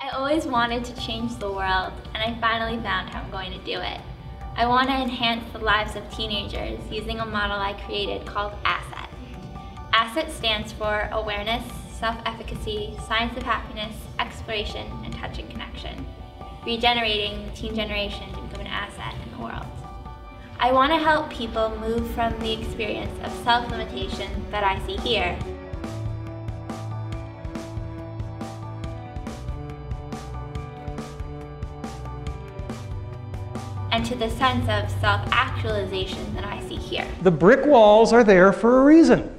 I always wanted to change the world, and I finally found how I'm going to do it. I want to enhance the lives of teenagers using a model I created called ASSET. ASSET stands for Awareness, Self-Efficacy, Science of Happiness, Exploration, and Touch and Connection, regenerating the teen generation to become an asset in the world. I want to help people move from the experience of self-limitation that I see here and to the sense of self-actualization that I see here. The brick walls are there for a reason.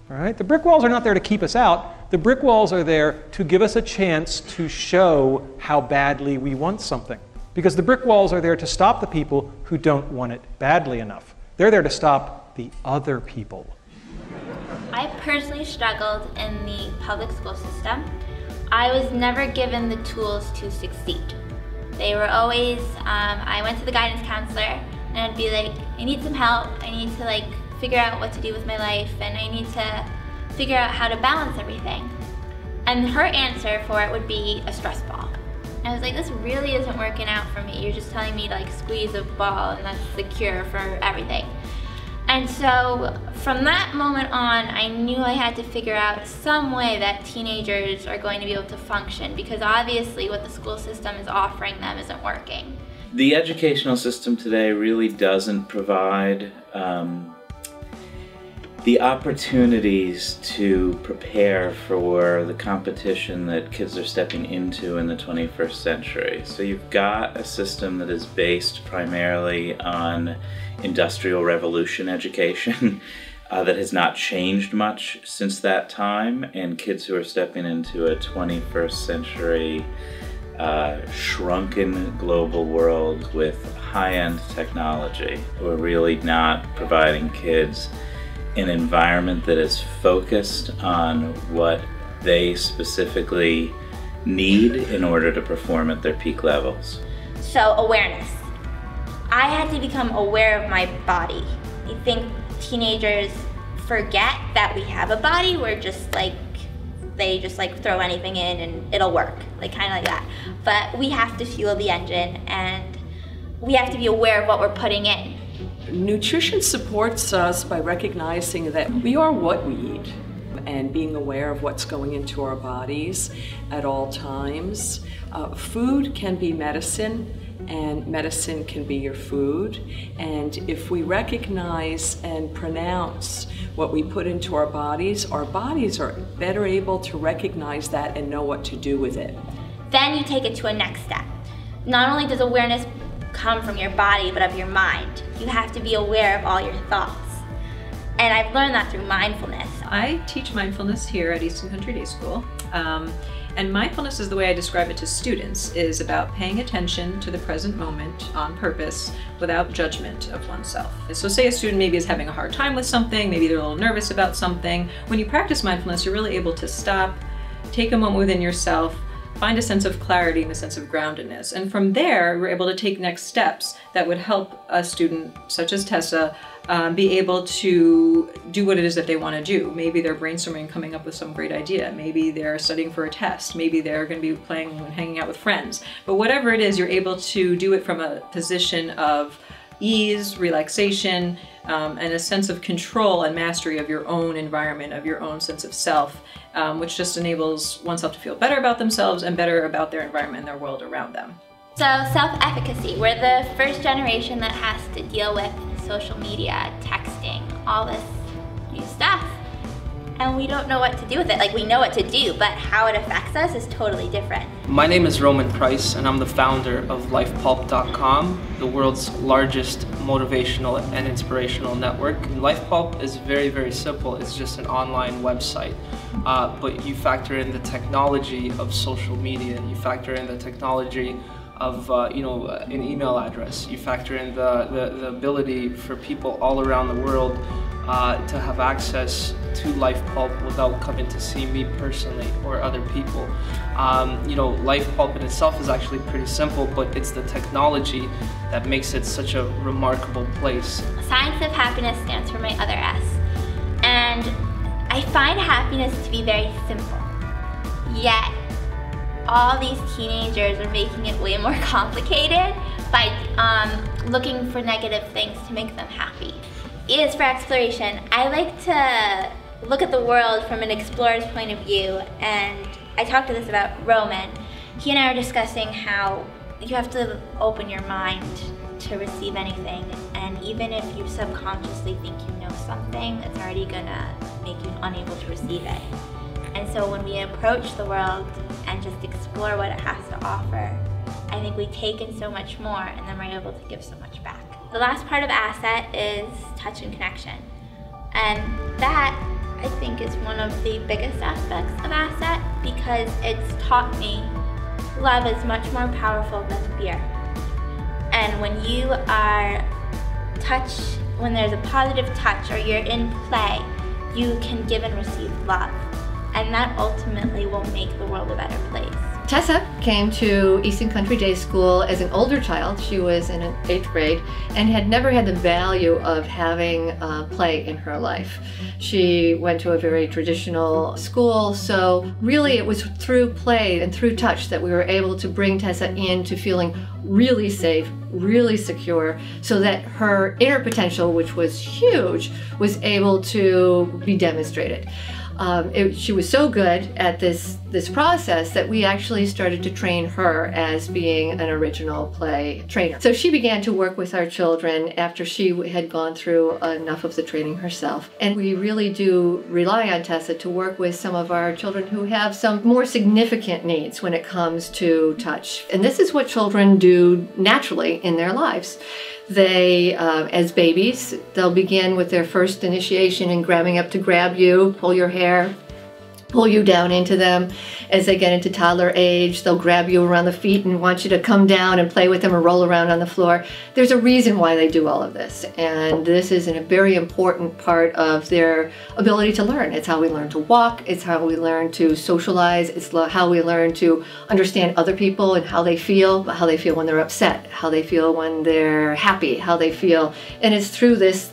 All right? The brick walls are not there to keep us out. The brick walls are there to give us a chance to show how badly we want something. Because the brick walls are there to stop the people who don't want it badly enough. They're there to stop the other people. I personally struggled in the public school system. I was never given the tools to succeed. They were always, I went to the guidance counselor and I'd be like, I need some help. I need to figure out what to do with my life, and I need to figure out how to balance everything. And her answer for it would be a stress ball. And I was like, this really isn't working out for me. You're just telling me to squeeze a ball and that's the cure for everything. And so from that moment on, I knew I had to figure out some way that teenagers are going to be able to function, because obviously what the school system is offering them isn't working. The educational system today really doesn't provide the opportunities to prepare for the competition that kids are stepping into in the 21st century. So you've got a system that is based primarily on Industrial Revolution education that has not changed much since that time, and kids who are stepping into a 21st century shrunken global world with high-end technology. We're really not providing kids an environment that is focused on what they specifically need in order to perform at their peak levels. So awareness. I had to become aware of my body. I think teenagers forget that we have a body. We're just they just throw anything in and it'll work, kind of like that. But we have to fuel the engine, and we have to be aware of what we're putting in. Nutrition supports us by recognizing that we are what we eat and being aware of what's going into our bodies at all times. Food can be medicine, and medicine can be your food. And if we recognize and pronounce what we put into our bodies are better able to recognize that and know what to do with it. Then you take it to a next step. Not only does awareness come from your body, but of your mind. You have to be aware of all your thoughts. And I've learned that through mindfulness. I teach mindfulness here at Easton Country Day School. And mindfulness is the way I describe it to students, is about paying attention to the present moment on purpose without judgment of oneself. So say a student maybe is having a hard time with something, maybe they're a little nervous about something. When you practice mindfulness, you're really able to stop, take a moment within yourself, find a sense of clarity and a sense of groundedness. And from there, we're able to take next steps that would help a student, such as Tessa, be able to do what it is that they want to do. Maybe they're brainstorming, coming up with some great idea. Maybe they're studying for a test. Maybe they're going to be playing and hanging out with friends. But whatever it is, you're able to do it from a position of ease, relaxation, and a sense of control and mastery of your own environment, of your own sense of self, which just enables oneself to feel better about themselves and better about their environment and their world around them. So self-efficacy, we're the first generation that has to deal with social media, texting, all this new stuff. And we don't know what to do with it. We know what to do, but how it affects us is totally different. My name is Roman Price, and I'm the founder of LifePulp.com, the world's largest motivational and inspirational network. LifePulp is very, very simple. It's just an online website. But you factor in the technology of social media, you factor in the technology of an email address, you factor in the ability for people all around the world to have access to LifePulp without coming to see me personally or other people. LifePulp in itself is actually pretty simple, but it's the technology that makes it such a remarkable place. Science of Happiness stands for my other S. And I find happiness to be very simple, yet all these teenagers are making it way more complicated by looking for negative things to make them happy. E is for exploration. I like to look at the world from an explorer's point of view, and I talked to this about Roman. He and I are discussing how you have to open your mind to receive anything, and even if you subconsciously think you know something, it's already gonna make you unable to receive it. And so when we approach the world and just explore what it has to offer, I think we take in so much more, and then we're able to give so much back. The last part of asset is touch and connection. And that, I think, is one of the biggest aspects of asset, because it's taught me love is much more powerful than fear. And when you are when there's a positive touch or you're in play, you can give and receive love. And that ultimately will make the world a better place. Tessa came to Easton Country Day School as an older child. She was in 8th grade and had never had the value of having play in her life. She went to a very traditional school, so really it was through play and through touch that we were able to bring Tessa into feeling really safe, really secure, so that her inner potential, which was huge, was able to be demonstrated. She was so good at this process that we actually started to train her as being an original play trainer. So she began to work with our children after she had gone through enough of the training herself. And we really do rely on Tessa to work with some of our children who have some more significant needs when it comes to touch. And this is what children do naturally in their lives. They, as babies, they'll begin with their first initiation in grabbing up to grab you, pull your hair, pull you down into them. As they get into toddler age, they'll grab you around the feet and want you to come down and play with them or roll around on the floor. There's a reason why they do all of this, and this is a very important part of their ability to learn. It's how we learn to walk, it's how we learn to socialize, it's how we learn to understand other people and how they feel when they're upset, how they feel when they're happy, how they feel, and it's through this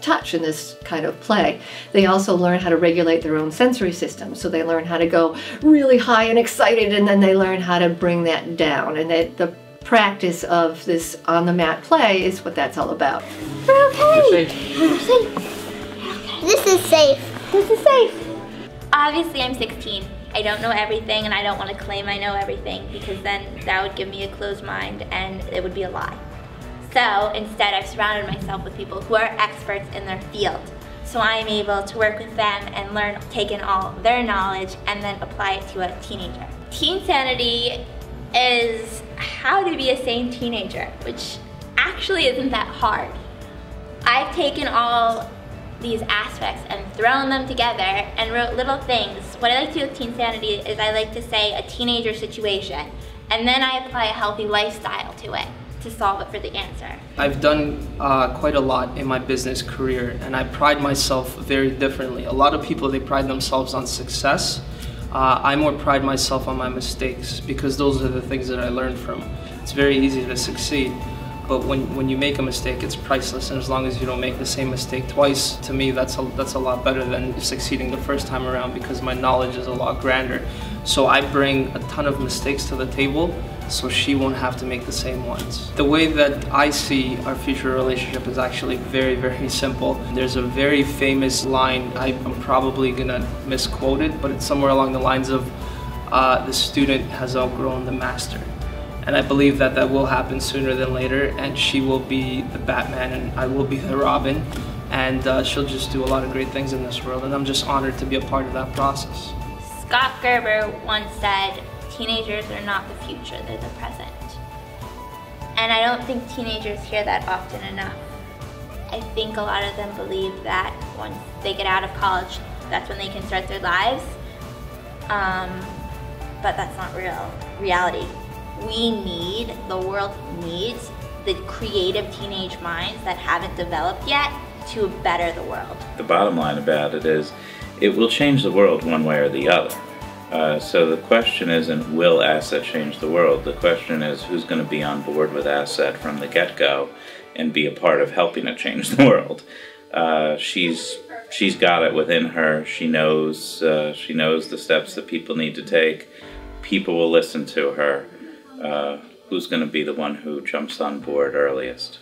touch and this kind of play. They also learn how to regulate their own sensory system. So they learn how to go really high and excited, and then they learn how to bring that down. And the practice of this on the mat play is what that's all about. We're okay. We're safe. This is safe. This is safe. Obviously, I'm 16. I don't know everything, and I don't want to claim I know everything, because then that would give me a closed mind and it would be a lie. So instead, I've surrounded myself with people who are experts in their field. So I'm able to work with them and take in all their knowledge and then apply it to a teenager. Teen sanity is how to be a sane teenager, which actually isn't that hard. I've taken all these aspects and thrown them together and wrote little things. What I like to do with teen sanity is I like to say a teenager situation, and then I apply a healthy lifestyle to it to solve it for the answer. I've done quite a lot in my business career, and I pride myself very differently. A lot of people, they pride themselves on success. I more pride myself on my mistakes, because those are the things that I learned from. It's very easy to succeed, but when you make a mistake, it's priceless, and as long as you don't make the same mistake twice, to me that's a lot better than succeeding the first time around, because my knowledge is a lot grander. So I bring a ton of mistakes to the table, so she won't have to make the same ones. The way that I see our future relationship is actually very, very simple. There's a very famous line, I'm probably gonna misquote it, but it's somewhere along the lines of, the student has outgrown the master. And I believe that that will happen sooner than later, and she will be the Batman and I will be the Robin, and she'll just do a lot of great things in this world, and I'm just honored to be a part of that process. Scott Gerber once said, teenagers are not the future, they're the present. And I don't think teenagers hear that often enough. I think a lot of them believe that once they get out of college, that's when they can start their lives. But that's not reality. The world needs the creative teenage minds that haven't developed yet to better the world. The bottom line about it is, it will change the world one way or the other. So the question isn't, will asset change the world? The question is, who's going to be on board with asset from the get-go and be a part of helping it change the world? She's got it within her. She knows the steps that people need to take. people will listen to her, who's going to be the one who jumps on board earliest.